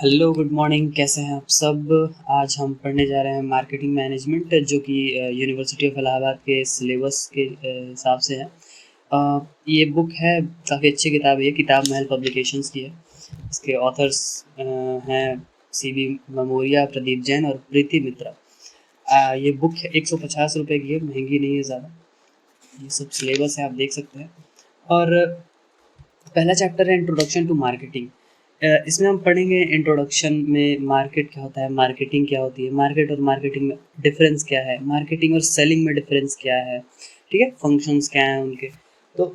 Hello good morning, कैसे हैं आप सब। आज हम पढ़ने जा रहे हैं मार्केटिंग मैनेजमेंट, जो कि यूनिवर्सिटी ऑफ इलाहाबाद के सिलेबस के हिसाब से है। ये बुक है, काफ़ी अच्छी किताब है। ये किताब महल पब्लिकेशंस की है। इसके ऑथर्स हैं सीवी ममोरिया, प्रदीप जैन और प्रीति मित्रा। ये बुक 150 रुपये की है, महंगी नहीं है ज़्यादा। ये सब सिलेबस है, आप देख सकते हैं। और पहला चैप्टर है इंट्रोडक्शन टू मार्केटिंग। इसमें हम पढ़ेंगे इंट्रोडक्शन में मार्केट क्या होता है, मार्केटिंग क्या होती है, मार्केट और मार्केटिंग में डिफरेंस क्या है, मार्केटिंग और सेलिंग में डिफरेंस क्या है, ठीक है, फंक्शंस क्या हैं उनके। तो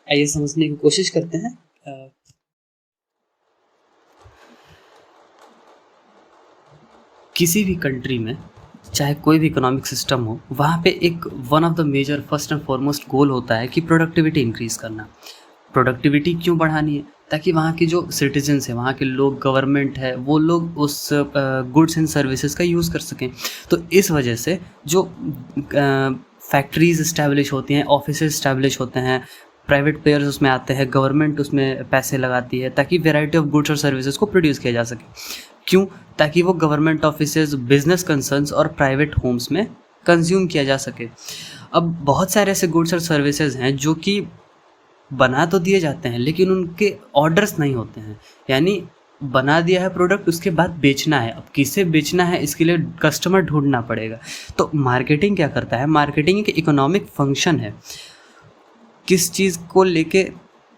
आइए समझने की कोशिश करते हैं। किसी भी कंट्री में चाहे कोई भी इकोनॉमिक सिस्टम हो, वहाँ पे एक one of the major first and foremost goal होता है कि प्रोडक्टिविटी इंक्रीज़ करना। प्रोडक्टिविटी क्यों बढ़ानी है? ताकि वहाँ के जो सिटीजन्स हैं, वहाँ के लोग, गवर्नमेंट है, वो लोग उस गुड्स एंड सर्विसेज का यूज़ कर सकें। तो इस वजह से जो फैक्ट्रीज इस्टेब्लिश होती हैं, ऑफिस इस्टेब्लिश होते हैं, प्राइवेट प्लेयर्स उसमें आते हैं, गवर्नमेंट उसमें पैसे लगाती है ताकि वेराइटी ऑफ गुड्स और सर्विसेज को प्रोड्यूस किया जा सके। क्यों? ताकि वो गवर्नमेंट ऑफिसेज, बिजनेस कंसर्न्स और प्राइवेट होम्स में कंज्यूम किया जा सके। अब बहुत सारे ऐसे गुड्स और सर्विसेज हैं जो कि बना तो दिए जाते हैं, लेकिन उनके ऑर्डर्स नहीं होते हैं। यानी बना दिया है प्रोडक्ट, उसके बाद बेचना है। अब किसे बेचना है, इसके लिए कस्टमर ढूंढना पड़ेगा। तो मार्केटिंग क्या करता है? मार्केटिंग एक इकोनॉमिक फंक्शन है। किस चीज़ को लेके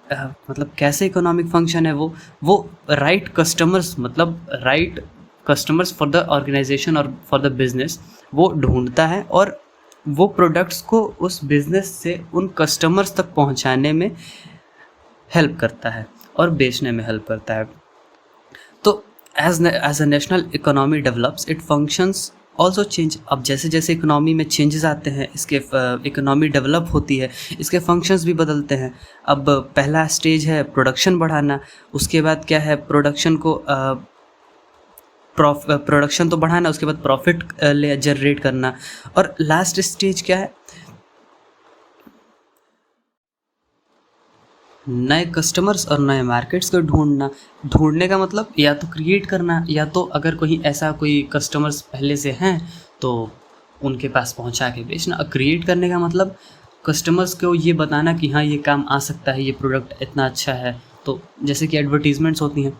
मतलब कैसे इकोनॉमिक फंक्शन है वो राइट कस्टमर्स, मतलब right customers for the organisation और फॉर द बिजनेस वो ढूंढता है, और वो प्रोडक्ट्स को उस बिज़नेस से उन कस्टमर्स तक पहुंचाने में हेल्प करता है और बेचने में हेल्प करता है। तो as a national economy develops, it functions also change. अब जैसे जैसे इकोनॉमी में चेंजेस आते हैं, इसके इकोनॉमी डेवलप होती है, इसके फंक्शंस भी बदलते हैं। अब पहला स्टेज है प्रोडक्शन बढ़ाना, उसके बाद क्या है, प्रोडक्शन को प्रोडक्शन तो बढ़ाना, उसके बाद प्रॉफिट जनरेट करना, और लास्ट स्टेज क्या है, नए कस्टमर्स और नए मार्केट्स को ढूंढना। ढूंढने का मतलब या तो क्रिएट करना, या तो अगर कोई कस्टमर्स पहले से हैं तो उनके पास पहुंचा के बेचना। क्रिएट करने का मतलब कस्टमर्स को ये बताना कि हाँ, ये काम आ सकता है, ये प्रोडक्ट इतना अच्छा है। तो जैसे कि एडवर्टीजमेंट्स होती हैं।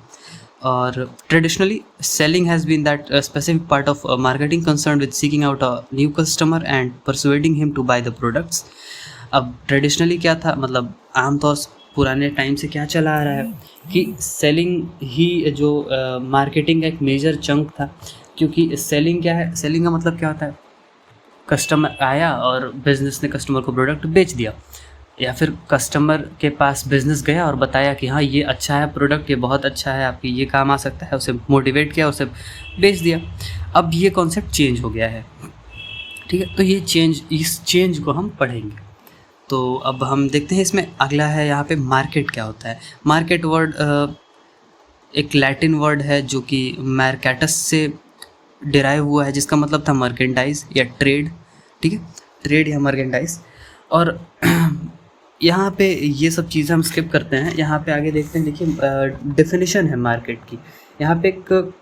और traditionally selling has been that specific part of marketing concern with seeking out a new customer and persuading him to buy the products. अब ट्रेडिशनली क्या था, मतलब आमतौर से पुराने टाइम से क्या चला आ रहा है कि सेलिंग ही जो मार्केटिंग का एक मेजर चंक था। क्योंकि सेलिंग क्या है, सेलिंग का मतलब क्या होता है, कस्टमर आया और बिजनेस ने कस्टमर को प्रोडक्ट बेच दिया, या फिर कस्टमर के पास बिजनेस गया और बताया कि हाँ, ये अच्छा है प्रोडक्ट, ये बहुत अच्छा है, आपकी ये काम आ सकता है, उसे मोटिवेट किया, उसे बेच दिया। अब ये कॉन्सेप्ट चेंज हो गया है, ठीक है। तो ये इस चेंज को हम पढ़ेंगे। तो अब हम देखते हैं, इसमें अगला है यहाँ पे मार्केट क्या होता है। मार्केट वर्ड एक लैटिन वर्ड है जो कि मैर्केटस से डिराइव हुआ है, जिसका मतलब था मर्केंटाइज या ट्रेड, ठीक है, ट्रेड या मर्केंटाइज। और यहाँ पे ये सब चीज़ें हम स्किप करते हैं। यहाँ पे आगे देखते हैं, देखिए डेफिनेशन है मार्केट की। यहाँ पे एक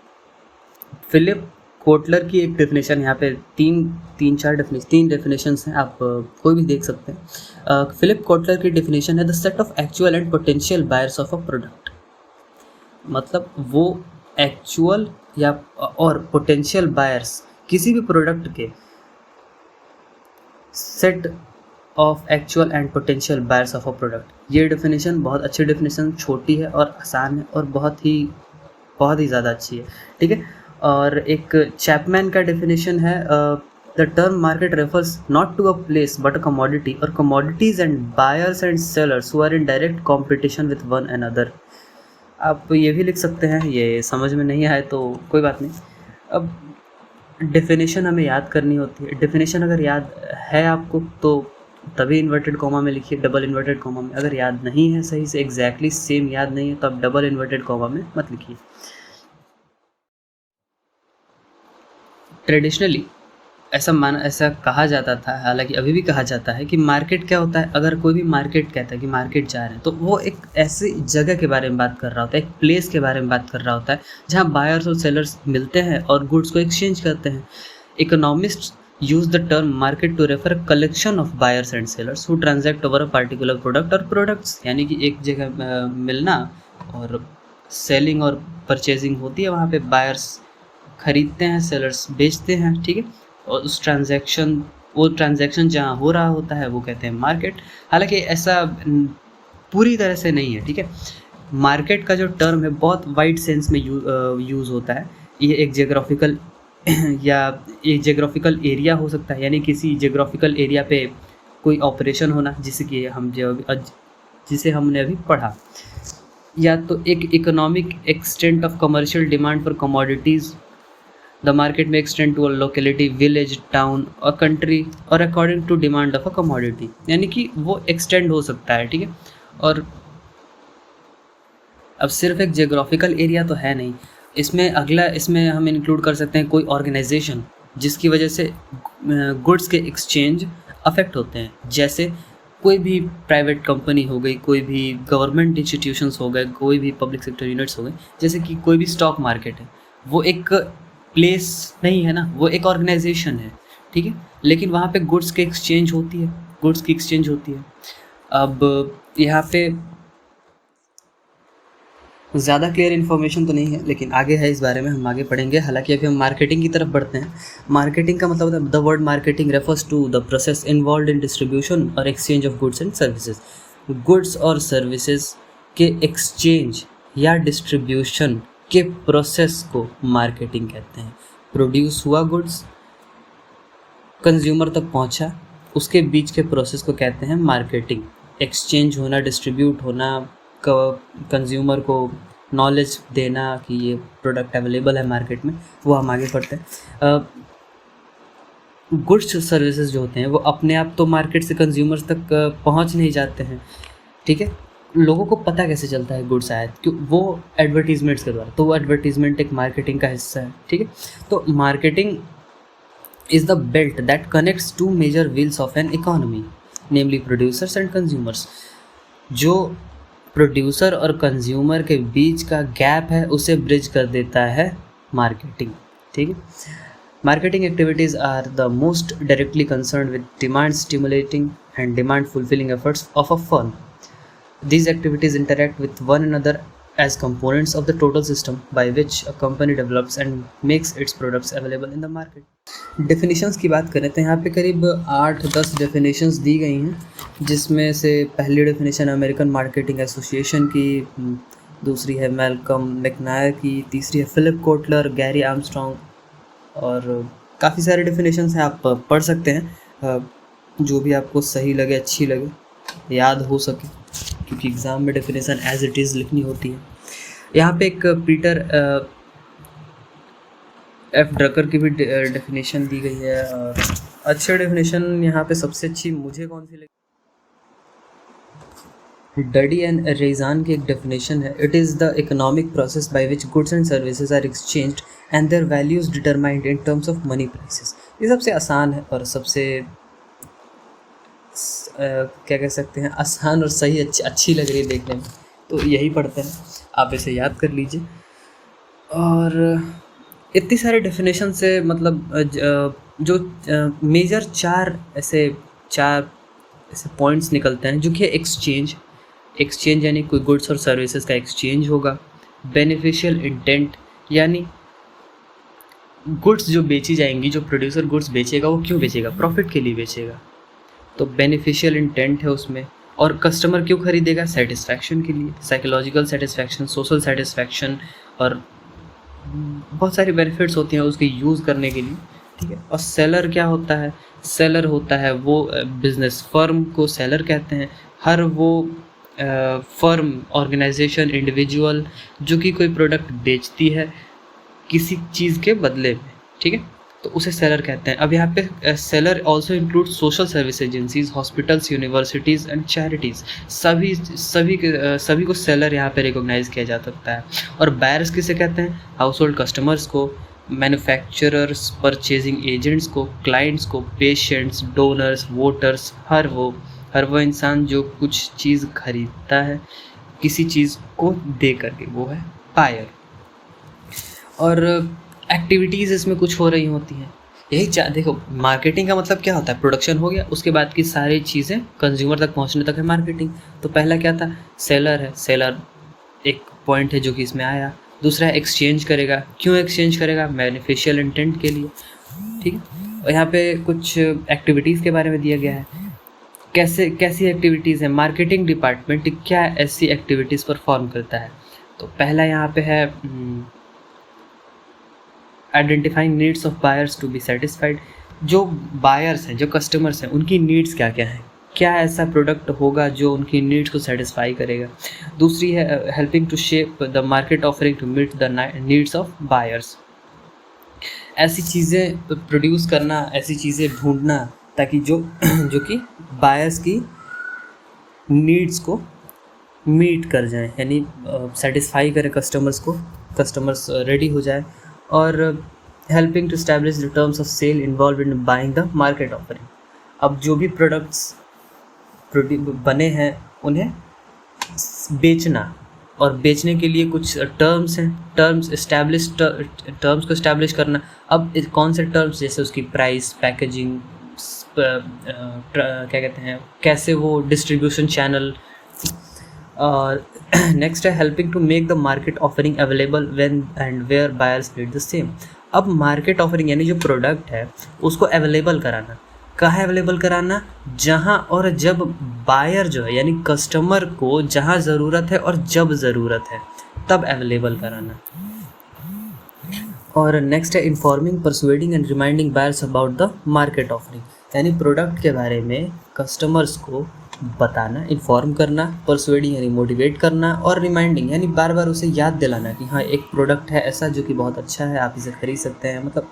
फिलिप कोटलर की एक डेफिनेशन, यहाँ पे तीन डेफिनेशंस हैं, आप कोई भी देख सकते हैं। फिलिप कोटलर की डेफिनेशन है the set of actual and potential buyers of a product. मतलब वो एक्चुअल या और पोटेंशियल बायर्स किसी भी प्रोडक्ट के set of actual and potential buyers of a product. ये डेफिनेशन बहुत अच्छी डेफिनेशन, छोटी है और आसान है और बहुत ही ज़्यादा अच्छी है, ठीक है। और एक चैपमैन का डेफिनेशन है the term market refers not to a place but a commodity, और commodities and buyers and sellers who are in direct competition with one another. आप ये भी लिख सकते हैं, ये समझ में नहीं आए तो कोई बात नहीं। अब डेफिनेशन हमें याद करनी होती है। डेफिनेशन अगर याद है आपको तो तभी इन्वर्टेड कॉमा में लिखिए, डबल इन्वर्टेड कॉमा में। अगर याद नहीं है सही से, एग्जैक्टली सेम याद नहीं है, तो आप डबल इन्वर्टेड कॉमा में मत लिखिए। ट्रेडिशनली ऐसा कहा जाता था, हालाँकि अभी भी कहा जाता है कि मार्केट क्या होता है। अगर कोई भी मार्केट कहता है कि मार्केट जा रहे हैं, तो वो एक ऐसी जगह के बारे में बात कर रहा होता है, एक प्लेस के बारे में बात कर रहा होता है, जहाँ बायर्स और सेलर्स मिलते हैं और गुड्स को एक्सचेंज करते हैं। Economists use the term market to refer a collection of buyers and sellers who transact over a particular product or products। यानी कि एक जगह मिलना और सेलिंग और परचेजिंग होती है, वहाँ पे बायर्स खरीदते हैं, सेलर्स बेचते हैं, ठीक है। और वो ट्रांजैक्शन जहाँ हो रहा होता है वो कहते हैं मार्केट। हालांकि ऐसा पूरी तरह से नहीं है, ठीक है। मार्केट का जो टर्म है बहुत वाइड सेंस में यूज़ होता है। ये एक जियोग्राफिकल या एक जियोग्राफिकल एरिया हो सकता है, यानी किसी जियोग्राफिकल एरिया पे कोई ऑपरेशन होना, जिसे हमने अभी पढ़ा, या तो एक economic extent of commercial demand for commodities. The market may extend to a locality, village, town और कंट्री और according to demand of a commodity, यानी कि वो एक्सटेंड हो सकता है, ठीक है। और अब सिर्फ एक जियोग्राफिकल एरिया तो है नहीं, इसमें हम इंक्लूड कर सकते हैं कोई ऑर्गेनाइजेशन जिसकी वजह से गुड्स के एक्सचेंज अफेक्ट होते हैं, जैसे कोई भी प्राइवेट कंपनी हो गई, कोई भी गवर्नमेंट इंस्टीट्यूशंस हो गए, कोई भी पब्लिक सेक्टर यूनिट्स हो गए। जैसे कि कोई भी स्टॉक मार्केट है, वो एक प्लेस नहीं है ना, वो एक ऑर्गेनाइजेशन है, ठीक है। लेकिन वहाँ पे गुड्स की एक्सचेंज होती है। अब यहाँ पे ज़्यादा क्लियर इन्फॉर्मेशन तो नहीं है, लेकिन आगे है, इस बारे में हम आगे पढ़ेंगे। हालांकि अभी हम मार्केटिंग की तरफ बढ़ते हैं। मार्केटिंग का मतलब होता है, the word marketing refers to the process involve in distribution और exchange of goods and services. Goods और सर्विसेज के एक्सचेंज या डिस्ट्रीब्यूशन के प्रोसेस को मार्केटिंग कहते हैं। प्रोड्यूस हुआ गुड्स, कंज्यूमर तक पहुंचा, उसके बीच के प्रोसेस को कहते हैं मार्केटिंग। एक्सचेंज होना, डिस्ट्रीब्यूट होना, कंज्यूमर को नॉलेज देना कि ये प्रोडक्ट अवेलेबल है मार्केट में, वो हम आगे पढ़ते हैं। गुड्स सर्विसेज जो होते हैं वो अपने आप तो मार्केट से कंज्यूमर्स तक पहुंच नहीं जाते हैं, ठीक है। लोगों को पता कैसे चलता है गुड्स आया, क्यों? वो एडवर्टीजमेंट्स के द्वारा। तो वो एडवर्टीजमेंट एक मार्केटिंग का हिस्सा है, ठीक है। तो marketing is the belt that connects to major wheels of an economy, namely producers and consumers. जो प्रोड्यूसर और कंज्यूमर के बीच का गैप है उसे ब्रिज कर देता है मार्केटिंग, ठीक है। Marketing activities are the most directly concern with demand stimulating and demand fulfilling efforts of a firm. These activities interact with one another as components of the total system by which a company develops and makes its products available in the market. Definitions की बात करें तो यहाँ पे करीब 8-10 definitions दी गई हैं, जिसमें से पहली definition अमेरिकन मार्केटिंग एसोसिएशन की, दूसरी है मैल्कम मैकनायर की, तीसरी है फिलिप कोटलर, गैरी आर्मस्ट्रॉन्ग, और काफ़ी सारे definitions हैं, आप पढ़ सकते हैं जो भी आपको सही लगे, अच्छी लगे, याद हो सके, क्योंकि एग्ज़ाम में डेफिनेशन एज इट इज़ लिखनी होती है। यहाँ पे एक पीटर एफ ड्रकर की भी डेफिनेशन दी गई है, और अच्छी डेफिनेशन यहाँ पे सबसे अच्छी मुझे कौन सी लगी, डडी एंड रेजान की एक डेफिनेशन है। It is the economic process by which goods and services are exchanged and their values determined in terms of money prices. ये सबसे आसान है और सबसे क्या कह सकते हैं, आसान और सही, अच्छी लग रही है देखने में, तो यही पढ़ते हैं, आप इसे याद कर लीजिए। और इतनी सारे डेफिनेशन से मतलब जो मेजर चार ऐसे पॉइंट्स निकलते हैं, जो कि एक्सचेंज यानी कोई गुड्स और सर्विसेज का एक्सचेंज होगा। बेनिफिशियल इंटेंट, यानी गुड्स जो बेची जाएंगी, जो प्रोड्यूसर गुड्स बेचेगा वो क्यों बेचेगा, प्रॉफिट के लिए बेचेगा, तो बेनिफिशियल इंटेंट है उसमें। और कस्टमर क्यों खरीदेगा, सेटिस्फैक्शन के लिए, साइकोलॉजिकल सेटिस्फैक्शन, सोशल सेटिस्फैक्शन, और बहुत सारी बेनिफिट्स होती हैं उसके यूज़ करने के लिए, ठीक है। और सेलर क्या होता है, सेलर होता है वो बिजनेस, फर्म को सेलर कहते हैं। हर वो फर्म, ऑर्गेनाइजेशन, इंडिविजुअल जो कि कोई प्रोडक्ट बेचती है किसी चीज़ के बदले में, ठीक है, तो उसे सेलर कहते हैं। अब यहाँ पे seller also include social service agencies, hospitals, universities and charities, सभी को सेलर यहाँ पे रिकॉग्नाइज किया जा सकता है। और बायर्स किसे कहते हैं, हाउस होल्ड कस्टमर्स को, मैन्युफैक्चरर्स, परचेजिंग एजेंट्स को, क्लाइंट्स को, पेशेंट्स, डोनर्स, वोटर्स, हर वो इंसान जो कुछ चीज़ खरीदता है किसी चीज़ को दे करके, वो है बायर। और एक्टिविटीज़ इसमें कुछ हो रही होती हैं, यही देखो मार्केटिंग का मतलब क्या होता है, प्रोडक्शन हो गया, उसके बाद की सारी चीज़ें कंज्यूमर तक पहुंचने तक है मार्केटिंग। तो पहला क्या था, सेलर है, सेलर एक पॉइंट है जो कि इसमें आया। दूसरा है एक्सचेंज करेगा, क्यों एक्सचेंज करेगा, बेनिफिशियल इंटेंट के लिए, ठीक है। और यहाँ पे कुछ एक्टिविटीज़ के बारे में दिया गया है, कैसी एक्टिविटीज़ है, मार्केटिंग डिपार्टमेंट क्या ऐसी एक्टिविटीज़ परफॉर्म करता है। तो पहला यहाँ पे है identifying needs of buyers to be satisfied. जो बायर्स हैं, जो कस्टमर्स हैं, उनकी नीड्स क्या क्या हैं, क्या ऐसा प्रोडक्ट होगा जो उनकी नीड्स को सेटिस्फाई करेगा। दूसरी है helping to shape the market offering to meet the needs of buyers. ऐसी चीज़ें प्रोड्यूस करना, ऐसी चीज़ें ढूंढना ताकि जो कि बायर्स की नीड्स को मीट कर जाएं, यानी सेटिस्फाई करें कस्टमर्स को, कस्टमर्स रेडी हो जाए। और helping to establish the terms of sale involve in buying the market offering. अब जो भी प्रोडक्ट्स बने हैं उन्हें बेचना, और बेचने के लिए कुछ टर्म्स हैं, टर्म्स को इस्टेब्लिश करना। अब कौन से टर्म्स, जैसे उसकी प्राइस, पैकेजिंग, क्या कहते हैं, कैसे वो डिस्ट्रीब्यूशन चैनल। और नेक्स्ट है helping to make the market offering available when and where buyers need the same. अब मार्केट ऑफरिंग यानी जो प्रोडक्ट है उसको अवेलेबल कराना, कहाँ अवेलेबल कराना, जहाँ और जब बायर जो है यानी कस्टमर को जहाँ ज़रूरत है और जब ज़रूरत है तब अवेलेबल कराना। और नेक्स्ट है informing, persuading and reminding buyers about the market offering, यानी प्रोडक्ट के बारे में कस्टमर्स को बताना, इन्फॉर्म करना, परसुएडिंग यानी मोटिवेट करना, और रिमाइंडिंग यानी बार बार उसे याद दिलाना कि हाँ एक प्रोडक्ट है ऐसा जो कि बहुत अच्छा है, आप इसे खरीद सकते हैं, मतलब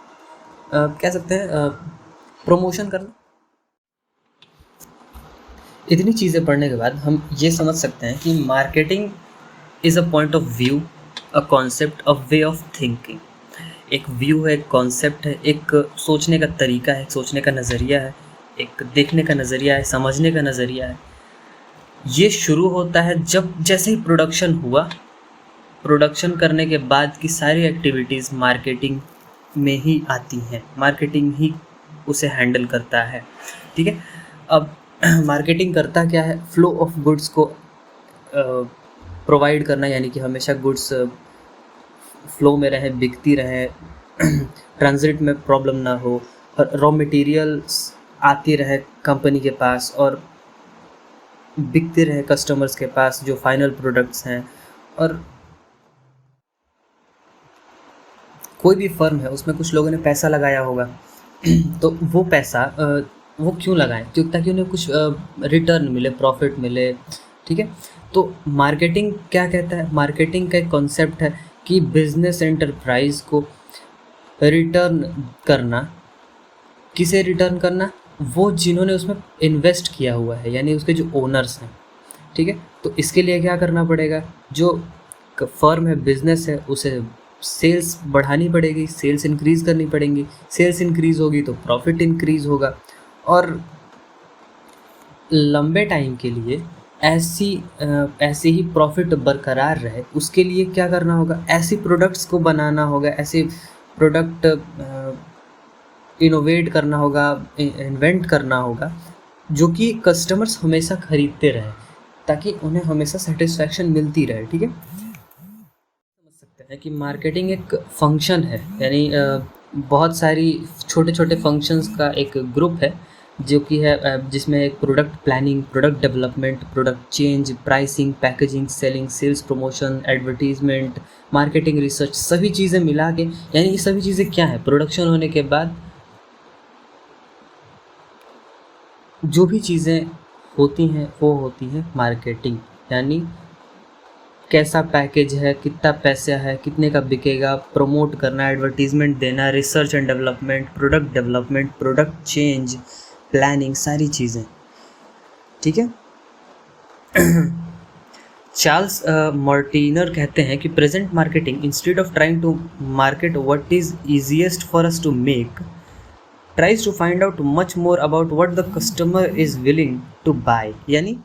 कह सकते हैं प्रमोशन करना। इतनी चीज़ें पढ़ने के बाद हम ये समझ सकते हैं कि marketing is a point of view, a concept, a way of thinking. एक व्यू है, एक कॉन्सेप्ट है, एक सोचने का तरीका है, सोचने का नज़रिया है, एक देखने का नज़रिया है, समझने का नज़रिया है। ये शुरू होता है जब जैसे ही प्रोडक्शन हुआ, प्रोडक्शन करने के बाद की सारी एक्टिविटीज़ मार्केटिंग में ही आती हैं, मार्केटिंग ही उसे हैंडल करता है, ठीक है। अब मार्केटिंग करता क्या है, फ्लो ऑफ गुड्स को प्रोवाइड करना, यानी कि हमेशा गुड्स फ्लो में रहे, बिकती रहे, ट्रांजिट में प्रॉब्लम ना हो, और रॉ मटेरियल्स आती रहे कंपनी के पास और बिकते रहे कस्टमर्स के पास जो फाइनल प्रोडक्ट्स हैं। और कोई भी फर्म है उसमें कुछ लोगों ने पैसा लगाया होगा तो वो पैसा वो क्यों लगाएं, क्यों, ताकि उन्हें कुछ रिटर्न मिले, प्रॉफिट मिले, ठीक है। तो मार्केटिंग क्या कहता है, मार्केटिंग का एक कॉन्सेप्ट है कि बिजनेस एंटरप्राइज को रिटर्न करना, किसे रिटर्न करना, वो जिन्होंने उसमें इन्वेस्ट किया हुआ है, यानी उसके जो ओनर्स हैं, ठीक है। तो इसके लिए क्या करना पड़ेगा, जो फर्म है, बिजनेस है, उसे सेल्स बढ़ानी पड़ेगी, सेल्स इंक्रीज़ करनी पड़ेंगी, सेल्स इंक्रीज़ होगी तो प्रॉफिट इंक्रीज़ होगा। और लंबे टाइम के लिए ऐसे ही प्रॉफिट बरकरार रहे उसके लिए क्या करना होगा, ऐसी प्रोडक्ट्स को बनाना होगा, ऐसे प्रोडक्ट इनोवेट करना होगा, इन्वेंट करना होगा जो कि कस्टमर्स हमेशा खरीदते रहे, ताकि उन्हें हमेशा सेटिस्फैक्शन मिलती रहे, ठीक है। समझ सकते हैं कि मार्केटिंग एक फंक्शन है, यानी बहुत सारी छोटे छोटे फंक्शंस का एक ग्रुप है जो कि है जिसमें एक product planning, product development, product change, pricing, packaging, selling, sales promotion, advertisement, marketing, research, सभी चीज़ें मिला के, यानी ये सभी चीज़ें क्या है, प्रोडक्शन होने के बाद जो भी चीज़ें होती हैं वो होती हैं मार्केटिंग, यानी कैसा पैकेज है, कितना पैसा है, कितने का बिकेगा, प्रमोट करना, एडवर्टीजमेंट देना, research and development, product change, planning, सारी चीज़ें, ठीक है। चार्ल्स मार्टिनर कहते हैं कि present marketing instead of trying to market what is easiest for us to make tries to find out much more about what the customer is willing to buy. यानी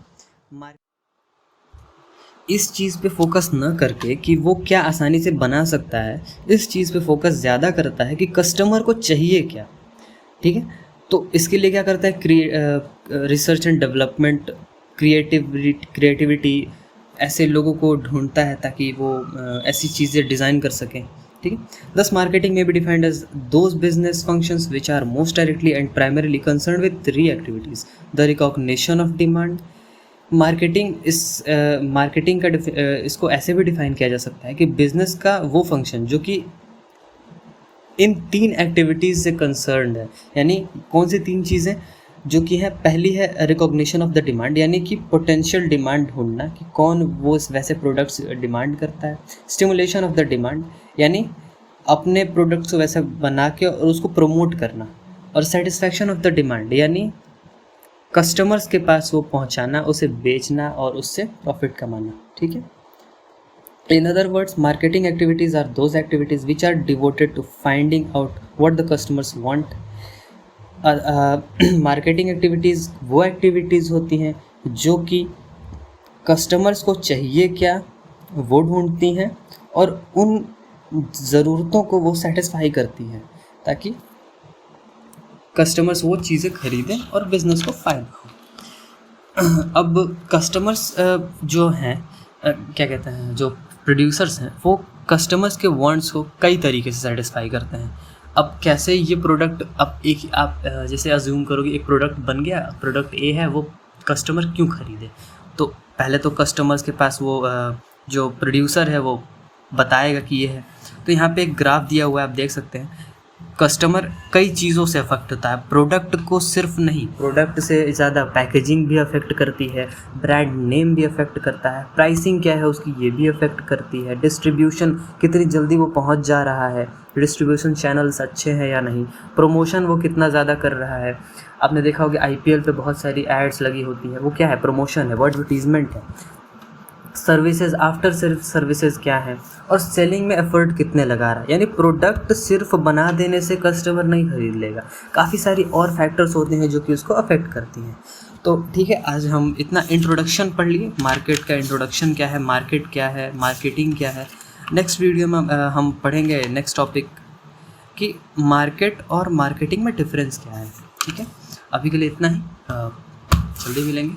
इस चीज़ पे फोकस न करके कि वो क्या आसानी से बना सकता है, इस चीज़ पे फोकस ज़्यादा करता है कि कस्टमर को चाहिए क्या। ठीक है, तो इसके लिए क्या करता है, रिसर्च एंड डेवलपमेंट, क्रिएटिविटी ऐसे लोगों को ढूंढता है ताकि वो ऐसी चीज़ें डिज़ाइन कर सकें। ठीक है, thus marketing may be defined as those business functions which are most directly and primarily concern with three activities: the recognition of demand. Marketing का इसको ऐसे भी डिफाइन किया जा सकता है कि बिजनेस का वो फंक्शन जो कि इन तीन एक्टिविटीज़ से कंसर्न्ड है। यानी कौन सी तीन चीज़ें जो कि है, पहली है रिकॉग्निशन ऑफ द डिमांड, यानी कि पोटेंशियल डिमांड ढूंढना कि कौन वो वैसे प्रोडक्ट्स डिमांड करता है। स्टिमुलेशन ऑफ द डिमांड, यानी अपने प्रोडक्ट्स को वैसे बना के और उसको प्रमोट करना। और सेटिस्फैक्शन ऑफ द डिमांड, यानी कस्टमर्स के पास वो पहुंचाना, उसे बेचना और उससे प्रॉफिट कमाना। ठीक है, in other words marketing activities are those activities which are devoted to finding out what the customers want. Marketing activities वो एक्टिविटीज़ होती हैं जो कि कस्टमर्स को चाहिए क्या वो ढूंढती हैं और उन ज़रूरतों को वो सेटिस्फाई करती हैं ताकि कस्टमर्स वो चीज़ें खरीदें और बिज़नेस को फ़ायदा हो। अब कस्टमर्स जो हैं, क्या कहते हैं, जो प्रोड्यूसर्स हैं, वो कस्टमर्स के वांट्स को कई तरीके से सेटिस्फाई करते हैं। अब कैसे ये प्रोडक्ट, अब आप जैसे अज्यूम करो कि एक प्रोडक्ट बन गया, प्रोडक्ट ए है, वो कस्टमर क्यों खरीदे, तो पहले तो कस्टमर्स के पास वो जो प्रोड्यूसर है वो बताएगा कि ये है। तो यहाँ पे एक ग्राफ दिया हुआ है, आप देख सकते हैं। कस्टमर कई चीज़ों से अफेक्ट होता है, प्रोडक्ट को सिर्फ नहीं, प्रोडक्ट से ज़्यादा पैकेजिंग भी अफेक्ट करती है, ब्रांड नेम भी अफेक्ट करता है, प्राइसिंग क्या है उसकी ये भी अफेक्ट करती है, डिस्ट्रीब्यूशन कितनी जल्दी वो पहुंच जा रहा है, डिस्ट्रीब्यूशन चैनल्स अच्छे हैं या नहीं, प्रमोशन वो कितना ज़्यादा कर रहा है। आपने देखा होगा IPL पे बहुत सारी एड्स लगी होती है, वो क्या है, प्रमोशन है, वो एडवर्टीजमेंट है। सर्विसेज, आफ्टर सर्विसेज क्या है, और सेलिंग में एफर्ट कितने लगा रहा है। यानी प्रोडक्ट सिर्फ बना देने से कस्टमर नहीं खरीद लेगा, काफ़ी सारी और फैक्टर्स होते हैं जो कि उसको अफेक्ट करती हैं। तो ठीक है, आज हम इतना इंट्रोडक्शन पढ़ लिए, मार्केट का इंट्रोडक्शन क्या है, मार्केट क्या है, मार्केटिंग क्या है। नेक्स्ट वीडियो में हम पढ़ेंगे नेक्स्ट टॉपिक कि मार्केट और मार्केटिंग में डिफरेंस क्या है। ठीक है, अभी के लिए इतना ही, जल्दी मिलेंगे।